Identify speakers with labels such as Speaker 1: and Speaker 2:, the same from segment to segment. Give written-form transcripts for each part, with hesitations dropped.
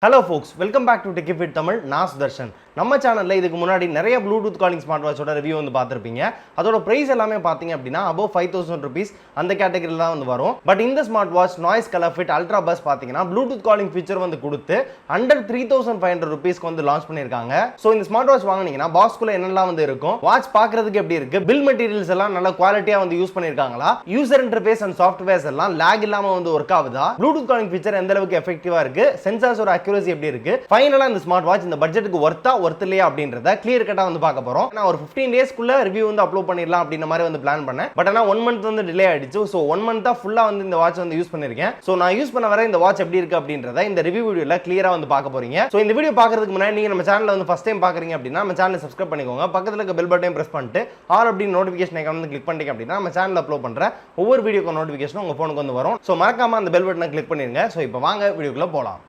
Speaker 1: Hello folks, welcome back to Techie Tamil. நான் சுதர்ஷன். நம்ம சேனல்ல இதுக்கு முன்னாடி நிறைய Bluetooth calling smartwatch ரிவ்யூ வந்து பார்த்திருப்பீங்க. அதோட பிரைஸ் எல்லாமே பாத்தீங்க அப்படினா above 5000 rupees அந்த கேட்டகரியில தான் வந்து வரும். பட் இந்த smartwatch noise COLORFIT ultra bus பாத்தீங்கன்னா Bluetooth calling feature வந்து கொடுத்து under 3500 rupeesக்கு வந்து லான்ச் பண்ணிருக்காங்க. சோ இந்த ஸ்மார்ட்வாட்ச் வாங்குனீங்கன்னா பாக்ஸ்க்குள்ள என்னெல்லாம் வந்து இருக்கும், வாட்ச் பார்க்கிறதுக்கு எப்படி இருக்கு, பில் மெட்டீரியல்ஸ் எல்லாம் நல்ல குவாலிட்டியா வந்து யூஸ் பண்ணிருக்காங்களா, யூசர் இன்டர்ஃபேஸ் அண்ட் சாஃப்ட்வேர்ஸ் எல்லாம் லாக் இல்லாம வந்து வொர்க் ஆகுதா, Bluetooth calling feature எந்த அளவுக்கு எஃபெக்டிவா இருக்கு, சென்சார்ஸோட அக்யூரசி எப்படி இருக்கு, ஃபைனலா இந்த ஸ்மார்ட் வாட்ச் இந்த பட்ஜெட்டுக்கு வொர்த் இல்லையா அப்படின்றத கிளியர் கட்டா வந்து பார்க்க போறோம். நான் ஒரு 15 டேஸ்க்குள்ள ரிவ்யூ வந்து அப்லோட் பண்ணிடலாம் அப்படின்ற மாதிரி வந்து பிளான் பண்ணேன். பட் ஆனா 1 மந்த் வந்து டிலே ஆயிடுச்சு. சோ 1 மந்தா ஃபுல்லா வந்து இந்த வாட்ச் வந்து யூஸ் பண்ணிருக்கேன். சோ நான் யூஸ் பண்ண வர இந்த வாட்ச் எப்படி இருக்கு அப்படின்றத இந்த ரிவ்யூ வீடியோல கிளியரா வந்து பார்க்க போறீங்க. சோ இந்த வீடியோ பார்க்கிறதுக்கு முன்னாடி நீங்க நம்ம சேனல்ல வந்து ஃபர்ஸ்ட் டைம் பார்க்கறீங்க அப்படினா நம்ம சேனலை சப்ஸ்கிரைப் பண்ணிக்கோங்க. பக்கத்துல இருக்க பெல் பட்டனை பிரஸ் பண்ணிட்டு ஆல் அப்படி நோட்டிஃபிகேஷன் ஐகான் வந்து கிளிக் பண்ணிட்டீங்க அப்படினா நம்ம சேனல்ல அப்லோட் பண்ற ஒவ்வொரு வீடியோக்கு நோட்டிஃபிகேஷன் உங்க போனுக்கு வந்து வரும். சோ மறக்காம அந்த பெல் பட்டனை கிளிக் பண்ணிருங்க. சோ இப்போ வாங்க வீடியோக்குள்ள போலாம்.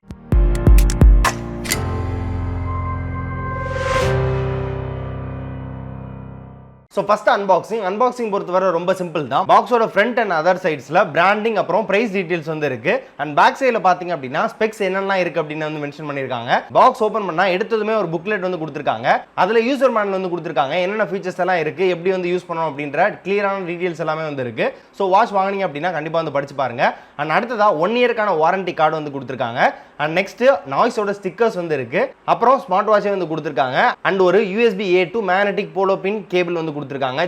Speaker 1: So first unboxing பொறுத்தவரை ரொம்ப சிம்பிள் தான். பாக்ஸோட ஃப்ரண்ட் அண்ட் அதர் சைட்ஸ்ல பிராண்டிங் அப்புறம் பிரைஸ் டீடைல்ஸ் வந்து இருக்கு. அண்ட் பேக் சைடுல பாத்தீங்க அப்படினா ஸ்பெக்ஸ் என்னெல்லாம் இருக்கு அப்படின்னு வந்து மென்ஷன் பண்ணிருக்காங்க. பாக்ஸ் ஓபன் பண்ணா எடுத்ததுமே ஒரு புக்லெட் வந்து கொடுத்திருக்காங்க. அதுல யூசர் மேனுவல் வந்து கொடுத்திருக்காங்க. என்னென்ன ஃபீச்சர்ஸ் எல்லாம் இருக்கு, எப்படி வந்து யூஸ் பண்ணனும் அப்படின்ற கிளியரான டீடைல்ஸ் எல்லாமே வந்து இருக்கு. சோ வாட்ச் வாங்குனீங்க அப்படினா கண்டிப்பா வந்து படிச்சு பாருங்க. அண்ட் அடுத்ததா 1 இயர்க்கான வாரண்டி கார்டு வந்து கொடுத்திருக்காங்க. அண்ட் நெக்ஸ்ட் நாய்ஸோட ஸ்டிக்கர்ஸ் வந்து இருக்கு. அப்புறம் ஸ்மார்ட் வாட்ச் வந்து கொடுத்திருக்காங்க. அண்ட் ஒரு USB A to magnetic polo pin cable வந்து கொடுத்திருக்காங்க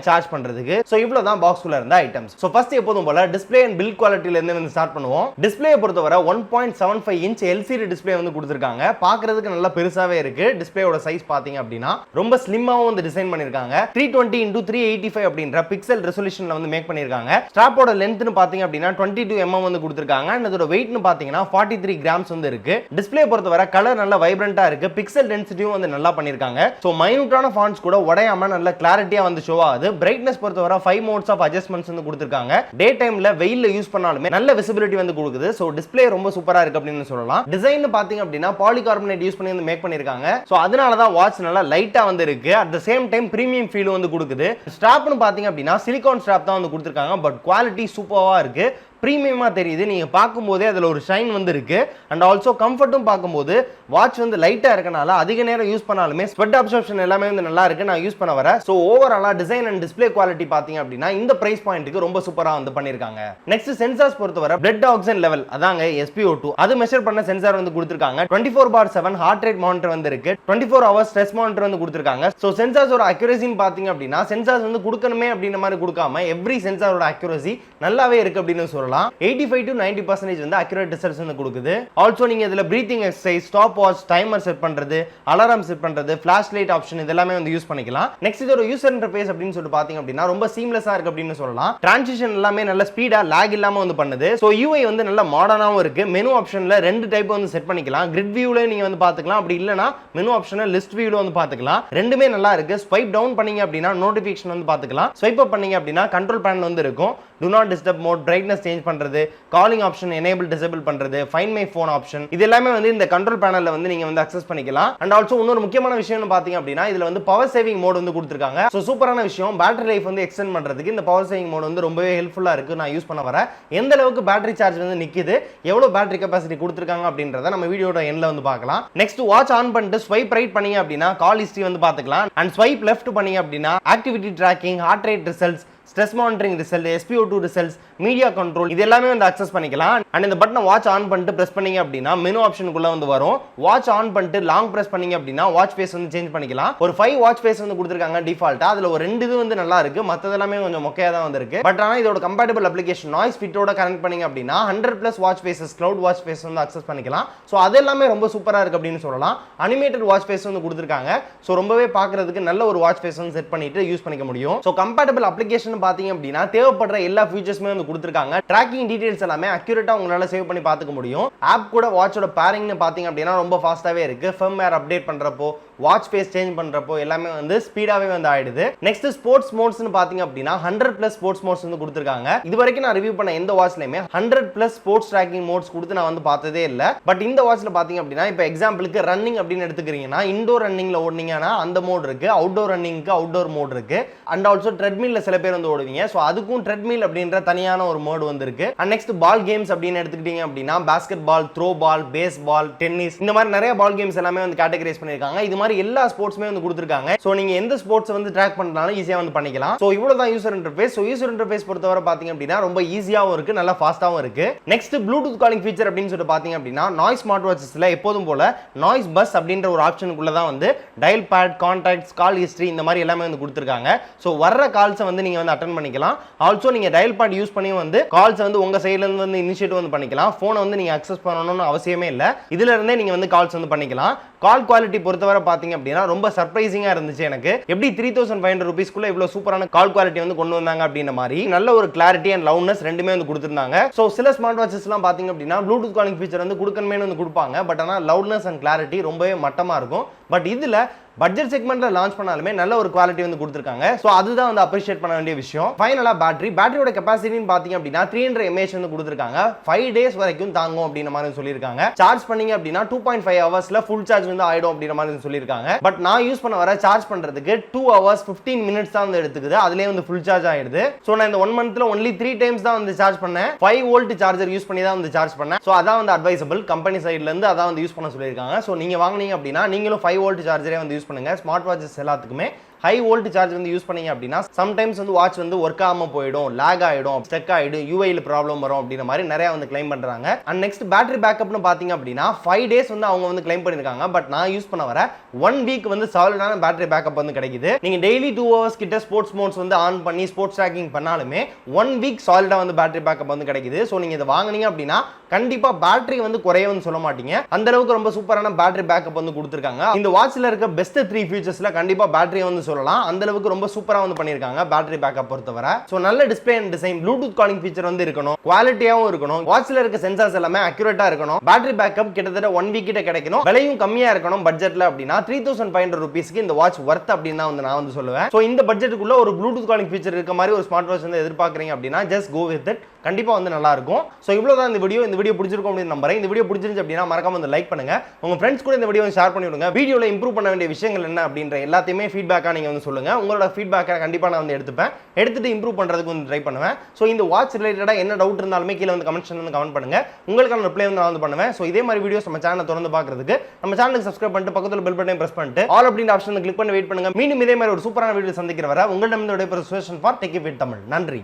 Speaker 1: சார்ஜ் பண்றதுக்கு. சோ இவ்ளோ தான் பாக்ஸ்க்குள்ள இருந்த ஐட்டம்ஸ். சோ ஃபர்ஸ்ட் எப்போதும் போல டிஸ்ப்ளே அண்ட் பில்ட் குவாலிட்டில இருந்து வந்து ஸ்டார்ட் பண்ணுவோம். டிஸ்ப்ளேயை பொறுத்தவரை 1.75 இன்ச் LCD டிஸ்ப்ளே வந்து கொடுத்திருக்காங்க. பார்க்கிறதுக்கு நல்லா பெருசாவே இருக்கு. டிஸ்ப்ளேயோட சைஸ் பாத்தீங்க அப்படினா ரொம்ப ஸ்லிம்மாவும் வந்து டிசைன் பண்ணிருக்காங்க. 320 x 385 அப்படிங்கற பிக்சல் ரெசல்யூஷன்ல வந்து மேக் பண்ணிருக்காங்க. ஸ்ட்ராப்போட லெந்த்னு பாத்தீங்க அப்படினா 22 mm வந்து கொடுத்திருக்காங்க. அண்ட் அதோட வெயிட்னு பாத்தீங்கன்னா 43 கிராம்ஸ் வந்து இருக்கு. டிஸ்ப்ளே பொறுத்தவரை கலர் நல்ல வைப்ரண்டா இருக்கு. பிக்சல் டென்சிட்டியும் வந்து நல்லா பண்ணிருக்காங்க. சோ மைனூட்டான ஃபாண்ட்ஸ் கூட உடையாம நல்ல கிளாரிட்டியா வந்து ஷோ ஆகுது. பிரைட்னஸ் பொறுத்தவரை 5 மோட்ஸ் ஆஃப் அட்ஜஸ்ட்மென்ட்ஸ் வந்து கொடுத்திருக்காங்க. டே டைம்ல வெயில்ல யூஸ் பண்ணாலுமே நல்ல விசிபிலிட்டி வந்து கொடுக்குது. சோ டிஸ்ப்ளே ரொம்ப சூப்பரா இருக்கு அப்படின்னு சொல்லலாம். டிசைன் பாத்தீங்க அப்படினா பாலிகார்பனேட் யூஸ் பண்ணி வந்து மேக் பண்ணிருக்காங்க. சோ அதனால தான் வாட்ச் நல்லா லைட்டா வந்து இருக்கு. At the same time premium feel வந்து கொடுக்குது. ஸ்ட்ராப்னு பாத்தீங்க அப்படினா சிலிகான் ஸ்ட்ராப் தான் வந்து கொடுத்திருக்காங்க. பட் குவாலிட்டி சூப்பரா இருக்கு. பிரீமியமா தெரியுது. நீங்க பாக்கும்போதே அதுல ஒரு ஷைன் வந்து இருக்கு. அண்ட் ஆல்சோ கம்ஃபர்ட்டும் பாக்கும்போது வாட்ச் வந்து லைட்டா இருக்கனால அதிக நேரம் யூஸ் பண்ணாலுமே ஸ்வெட் அப்சார்ப்ஷன் எல்லாமே வந்து நல்லா இருக்கு. நான் யூஸ் பண்ண வர சோ ஓவராலா டிசைன் அண்ட் டிஸ்ப்ளே குவாலிட்டி பாத்தீங்க அப்படினா இந்த பிரைஸ் பாயிண்ட்க்கு ரொம்ப சூப்பரா வந்து பண்ணிருக்காங்க. நெக்ஸ்ட் சென்சார்ஸ் பொறுத்தவரை பிளட் ஆக்சிஜன் லெவல் அதாங்க SpO2 அது மெஷர் பண்ண சென்சார் வந்து கொடுத்திருக்காங்க. 24/7 ஹார்ட் ரேட் மானிட்டர் வந்து இருக்கு. 24 ஹவர்ஸ் ஸ்ட்ரெஸ் மானிட்டர் வந்து கொடுத்திருக்காங்க. சோ சென்சார்ஸோட அக்யூரசின்னு பாத்தீங்க அப்படினா சென்சார்ஸ் வந்து கொடுக்கணுமே அப்படின மாதிரி கொடுக்காம எவ்ரி சென்சாரோட அக்யூரசி நல்லாவே இருக்கு அப்படின்னு சொல்லலாம். 85 to 90% வந்து அக்யூரேட் ரிசல்ட்ஸ் வந்து கொடுக்குது. ஆல்சோ நீங்க இதுல breathing exercise, stop watch, timer set பண்றது, அலாரம் செட் பண்றது, ஃபிளாஷ் லைட் ஆப்ஷன் இதெல்லாம் வந்து யூஸ் பண்ணிக்கலாம். நெக்ஸ்ட் இதோட யூசர் இன்டர்ஃபேஸ் அப்படின்னு சொல்லிட்டு பாத்தீங்க அப்படினா ரொம்ப சீம்லெஸ்ஸா இருக்கு அப்படின்னு சொல்லலாம். டிரான்சிஷன் எல்லாமே நல்ல ஸ்பீடா லாக் இல்லாம வந்து பண்ணுது. சோ UI வந்து நல்ல மாடர்னாவும் இருக்கு. மெனு ஆப்ஷன்ல ரெண்டு டைப் வந்து செட் பண்ணிக்கலாம். கிரிட் வியூல நீங்க வந்து பாத்துக்கலாம். அப்படி இல்லனா மெனு ஆப்ஷன்ல லிஸ்ட் வியூல வந்து பாத்துக்கலாம். ரெண்டுமே நல்லா இருக்கு. ஸ்வைப் டவுன் பண்ணீங்க அப்படினா நோட்டிஃபிகேஷன் வந்து பாத்துக்கலாம். ஸ்வைப் அப் பண்ணீங்க அப்படினா கண்ட்ரோல் பேனல் வந்து இருக்கும். Do not disturb mode, brightness change பண்றது, காலிங் ஆப்ஷன் எனேபிள் டிசேபிள் பண்றது, ஃபைண்ட் மை ஃபோன் ஆப்ஷன் இது எல்லாமே வந்து இந்த கண்ட்ரோல் பேனல்ல வந்து நீங்க வந்து அக்சஸ் பண்ணிக்கலாம். அண்ட் ஆல்சோ இன்னொரு முக்கியமான விஷயம்னு பாத்தீங்க அப்படினா இதுல வந்து பவர் சேவிங் மோட் வந்து கொடுத்திருக்காங்க. சோ சூப்பரான விஷயம். பேட்டரி லைஃப் வந்து எக்ஸ்டெண்ட் பண்றதுக்கு இந்த பவர் சேவிங் மோட் வந்து ரொம்பவே ஹெல்ப்ஃபுல்லா இருக்கு. நான் யூஸ் பண்ண வர எந்த அளவுக்கு பேட்டரி சார்ஜ் வந்து நிக்குது, எவ்வளவு பேட்டரி கெபாசிட்டி கொடுத்திருக்காங்க அப்படின்றத நம்ம வீடியோட எண்ட்ல வந்து பார்க்கலாம். நெக்ஸ்ட் வாட்ச் ஆன் பண்ணிட்டு ஸ்வைப் ரைட் பண்ணீங்க அப்படினா கால் ஹிஸ்டரி வந்து பாத்துக்கலாம். அண்ட் ஸ்வைப் லெஃப்ட் பண்ணீங்க அப்படினா activity tracking, heart rate results, stress monitoring result, SpO2 results, media control இது எல்லாமே வந்து அக்சஸ் பண்ணிக்கலாம். அண்ட் இந்த பட்டனை வாட்ச் ஆன் பண்ணிட்டு பிரஸ் பண்ணீங்க அப்படினா மெனு ஆப்ஷனுக்குள்ள வந்து வரும். வாட்ச் ஆன் பண்ணிட்டு லாங் பிரஸ் பண்ணீங்க அப்படினா வாட்ச் ஃபேஸ் வந்து சேஞ்ச் பண்ணிக்கலாம். ஒரு 5 வாட்ச் ஃபேஸ் வந்து கொடுத்திருக்காங்க டிஃபால்ட்டா. அதுல ஒரு 2 இது வந்து நல்லா இருக்கு. மத்தது எல்லாமே கொஞ்சம் மொக்கையா தான் வந்திருக்கு. பட் ஆனா இதோட கம்பேட்டிபிள் அப்ளிகேஷன் Noisefitோட கனெக்ட் பண்ணீங்க அப்படினா 100+ watch faces, cloud watch face வந்து அக்சஸ் பண்ணிக்கலாம். சோ அது எல்லாமே ரொம்ப சூப்பரா இருக்கு அப்படின்னு சொல்லலாம். அனிமேட்டட் வாட்ச் ஃபேஸ் வந்து கொடுத்திருக்காங்க. சோ ரொம்பவே பார்க்கிறதுக்கு நல்ல ஒரு வாட்ச் ஃபேஸ் வந்து செட் பண்ணிட்டு யூஸ் பண்ணிக்க முடியும். சோ கம்பேட்டிபிள் அப்ளிகேஷன் பாத்தீங்க அப்படினா தேவைப்படுற எல்லா ஃபீச்சர்ஸ்மே வந்து கொடுத்திருக்காங்க. ட்ராக்கிங் டீடைல்ஸ் எல்லாமே அக்யூரேட்டா உங்களால சேவ் பண்ணி பார்த்துக்க முடியும். ஆப் கூட வாட்சோட பேரிங்னு பாத்தீங்க அப்படினா ரொம்ப ஃபாஸ்டாவே இருக்கு. ஃபர்ம்வேர் அப்டேட் பண்றப்போ வாட்ச் ஃபேஸ் சேஞ்ச் பண்றப்போ எல்லாமே வந்து ஸ்பீடாவே வந்து ஆயிடுது. நெக்ஸ்ட் ஸ்போர்ட்ஸ் மோட்ஸ்னு பாத்தீங்க அப்படின்னா 100+ ஸ்போர்ட்ஸ் மோட்ஸ் வந்து கொடுத்திருக்காங்க. இது வரைக்கும் நான் ரிவ்யூ பண்ண எந்த வாட்ச்லயுமே 100+ ஸ்போர்ட்ஸ் ட்ராக்கிங் மோட்ஸ் கொடுத்து நான் வந்து பார்த்ததே இல்ல. பட் இந்த வாட்ச்ல பாத்தீங்க அப்படின்னா இப்போ எக்ஸாம்பிளுக்கு ரன்னிங் அப்படின்னு எடுத்துக்கிறீங்கன்னா இன்டோர் ரன்னிங்ல ஓடுனீங்கன்னா அந்த மோட் இருக்கு, அவுட்டோர் ரன்னிங்க்கு அவுட்டோர் மோட் இருக்கு. அண்ட் ஆல்சோ ட்ரெட்மில்ல சில பேர் வந்து ஓடுவீங்க, ஸோ அதுக்கும் ட்ரெட்மில் அப்படின்ற தனியான ஒரு மோட் வந்து இருக்கு. அண்ட் நெக்ஸ்ட் பால் கேம்ஸ் அப்படின்னு எடுத்துக்கிட்டீங்க அப்படின்னா basketball, throw ball, baseball, tennis, இந்த மாதிரி நிறைய பால் கேம்ஸ் எல்லாமே வந்து கேட்டகரைஸ் பண்ணிருக்காங்க. இது மாதிரி எல்லா ஸ்போர்ட்ஸுமே வந்து கொடுத்துருக்காங்க. ஸோ நீங்க எந்த ஸ்போர்ட்ஸ் வந்து ட்ராக் பண்ணாலும் ஈஸியா வந்து பண்ணிக்கலாம். ஸோ இவ்வளவுதான் user interface. So user interface பொறுத்தவரை பாத்தீங்க அப்படின்னா ரொம்ப ஈஸியாவும் இருக்கு, நல்லா ஃபாஸ்டாவும் இருக்கு. நெக்ஸ்ட் ப்ளூடூத் காலிங் ஃபீச்சர் அப்படின்னு சொல்லிட்டு பாத்தீங்க அப்படின்னா நாய்ஸ் ஸ்மார்ட் வாட்சஸ்ல எப்போதும் போல நாய்ஸ் பஸ் அப்படின்ற ஒரு ஆப்ஷனுக்குள்ள தான் வந்து டயல் பேட், கான்டாக்ட்ஸ், கால் ஹிஸ்டரி இந்த மாதிரி எல்லாமே வந்து கொடுத்துருக்காங்க. ஸோ வர்ற கால்ஸை வந்து நீங்க வந்து அட்டன் பண்ணிக்கலாம். ஆல்சோ நீங்க டயல் பேட் யூஸ் பண்ணி வந்து கால்ஸ் வந்து உங்க சைட்ல இருந்து வந்து இனிஷியேட் வந்து பண்ணிக்கலாம். போனை வந்து நீங்க அக்சஸ் பண்ணணும்னு அவசியமே இல்லை, இதுல இருந்தே நீங்க வந்து கால்ஸ் வந்து பண்ணிக்கலாம். கால் குவாலிட்டி பொறுத்தவரை பாத்தீங்க அப்படின்னா ரொம்ப சர்ப்ரைசிங்கா இருந்துச்சு எனக்கு. எப்படி 3500 ரூபீஸ்க்குள்ள இவ்வளவு சூப்பரான கால் குவாலிட்டி வந்து கொண்டு வந்தாங்க அப்படின்ற மாதிரி நல்ல ஒரு கிளாரிட்டி அண்ட் லவுட்னஸ் ரெண்டுமே வந்து கொடுத்திருந்தாங்க. சோ சில ஸ்மார்ட் வாட்சஸ் எல்லாம் பாத்தீங்க அப்படின்னா ப்ளூடூத் காலிங் ஃபீச்சர் வந்து கொடுக்கணுமே வந்து கொடுப்பாங்க, பட் ஆனா லவுட்னஸ் அண்ட் கிளாரிட்டி ரொம்பவே மட்டமா இருக்கும். பட் இதுல பட்ஜெட் செக்மெண்ட்ல லான்ச் பண்ணாலுமே நல்ல ஒரு குவாலிட்டி வந்து கொடுத்திருக்காங்க. சோ அதுதான் வந்து அப்ரிஷியேட் பண்ண வேண்டிய விஷயம். ஃபைனலா பேட்டரியோட கெபாசிட்டின்னு பாத்தீங்க அப்படின்னா 300 mAh வந்து கொடுத்திருக்காங்க. 5 days வரைக்கும் தாங்கும் அப்படின்ற மாதிரி சொல்லியிருக்காங்க. சார்ஜ் பண்ணீங்க அப்படின்னா 2.5 ஹவர்ஸ்ல ஃபுல் சார்ஜ் வந்து ஆயிடும் அப்படின்ற மாதிரி சொல்லியிருக்காங்க. பட் நான் யூஸ் பண்ண வர சார்ஜ் பண்றதுக்கு 2 hours 15 minutes தான் வந்து எடுத்துக்குது, அதுலயே வந்து ஃபுல் சார்ஜ் ஆயிடுது. சோ நான் இந்த 1 monthல ஒன்லி 3 times தான் வந்து சார்ஜ் பண்ணேன். 5 volt சார்ஜர் யூஸ் பண்ணி தான் வந்து சார்ஜ் பண்ணேன். சோ அதான் வந்து அட்வைசபிள், கம்பெனி சைடுல இருந்து அதான் வந்து யூஸ் பண்ண சொல்லியிருக்காங்க. சோ நீங்க வாங்குனீங்க அப்படின்னா நீங்களும் 5 volt சார்ஜரே வந்து யூஸ் பண்ணுங்க. ஸ்மார்ட் வாட்சஸ் எல்லாத்துக்குமே ஹை வோல்ட் சார்ஜ் வந்து யூஸ் பண்ணீங்க அப்படின்னா சம்டைம்ஸ் வந்து வாட்ச் வந்து ஒர்க் ஆகாம போயிடும், லாக் ஆயிடும், ஸ்டக் ஆயிடும், யூஐல ப்ராப்ளம் வரும் அப்படின்ற மாதிரி நிறைய வந்து கிளைம் பண்றாங்க. அண்ட் நெக்ஸ்ட் பேட்டரி பேக்கப்னு பாத்தீங்க அப்படின்னா 5 days வந்து அவங்க வந்து கிளைம் பண்ணிருக்காங்க. பட் நான் யூஸ் பண்ண வர 1 week வந்து சாலிடான பேட்டரி பேக்கப் வந்து கிடைக்குது. நீங்க டெய்லி 2 hours கிட்ட ஸ்போர்ட்ஸ் மோட்ஸ் வந்து ஆன் பண்ணி ஸ்போர்ட்ஸ் ட்ராக்கிங் பண்ணாலுமே 1 week சாலிடா வந்து பேட்டரி பேக்கப் வந்து கிடைக்குது. ஸோ நீங்க இதை வாங்குனீங்க அப்படின்னா கண்டிப்பா பேட்டரி வந்து குறையவும் சொல்ல மாட்டீங்க, அந்த அளவுக்கு ரொம்ப சூப்பரான பேட்டரி பேக்கப் வந்து கொடுத்திருக்காங்க. இந்த வாட்ச்ல இருக்க பெஸ்ட் 3 ஃபீச்சர்ஸ்ல கண்டிப்பா பேட்டரி வந்து சொல்லலாம், அந்த அளவுக்கு ரொம்ப சூப்பரா வந்து பண்ணிருக்காங்க பேட்டரி பேக்கப் பொறுத்தவரை. சோ நல்ல display and design, Bluetooth calling feature வந்து இருக்கணும், குவாலிட்டியாவும் இருக்கணும், வாட்ச்ல இருக்க சென்சார்ஸ் எல்லாமே அக்யூரேட்டா இருக்கணும், பேட்டரி பேக்கப் கிட்டத்தட்ட 1 week கிட்ட கிடைக்கணும், விலையும் கம்மியா இருக்கணும் பட்ஜெட்ல அப்படின்னா 3500 ரூபீஸ்க்கு இந்த வாட்ச் வர்த் அப்படின்னு தான் வந்து நான் வந்து சொல்லுவேன். சோ இந்த பட்ஜெட்டுக்குள்ள ஒரு ப்ளூடூத் காலிங் ஃபீச்சர் இருக்க மாதிரி ஒரு ஸ்மார்ட் வாட்ச் வந்து எதிர்பார்க்கறீங்க அப்படின்னா ஜஸ்ட் கோ வித் இட், கண்டிப்பா வந்து நல்லா இருக்கும். சோ இவ்வளவுதான் இந்த வீடியோ பிடிச்சிருக்கும் அப்படின்னு நம்புறேன். இந்த வீடியோ பிடிச்சிருந்துச்சு அப்படின்னா மறக்காம வந்து லைக் பண்ணுங்க, உங்க ஃப்ரெண்ட்ஸ் கூட இந்த வீடியோ ஷேர் பண்ணி விடுங்க. வீடியோல இம்ப்ரூவ் பண்ண வேண்டிய விஷயங்கள் என்ன அப்படின்ற எல்லாத்தையுமே ஃபீட்பேக்கா நீங்க வந்து சொல்லுங்க. உங்களோட ஃபீட்பேக்கை கண்டிப்பா நான் வந்து எடுத்துட்டு இம்ப்ரூவ் பண்றதுக்கு வந்து ட்ரை பண்ணுவேன். சோ இந்த வாட்ச் ரிலேட்டடா என்ன டவுட் இருந்தாலுமே கீழ வந்து கமெண்ட் செக்ஷன்ல கமெண்ட் பண்ணுங்க, உங்களுக்கான ரிப்ளை வந்து நான் வந்து பண்ணுவேன். சோ இதே மாதிரி வீடியோஸ் நம்ம சேனலை தொடர்ந்து பார்க்கிறதுக்கு நம்ம சேனலுக்கு சப்ஸ்கிரைப் பண்ணிட்டு பக்கத்துல பெல் பட்டனை பிரஸ் பண்ணிட்டு ஆல் அப்படின்ற ஆப்ஷனை கிளிக் பண்ணி வெயிட் பண்ணுங்க. மீண்டும் இதே மாதிரி ஒரு சூப்பரான வீடியோ சந்திக்கிற வரை உங்களிடம் இந்த விடைபெறும் Sureshan for techie fit Tamil. நன்றி.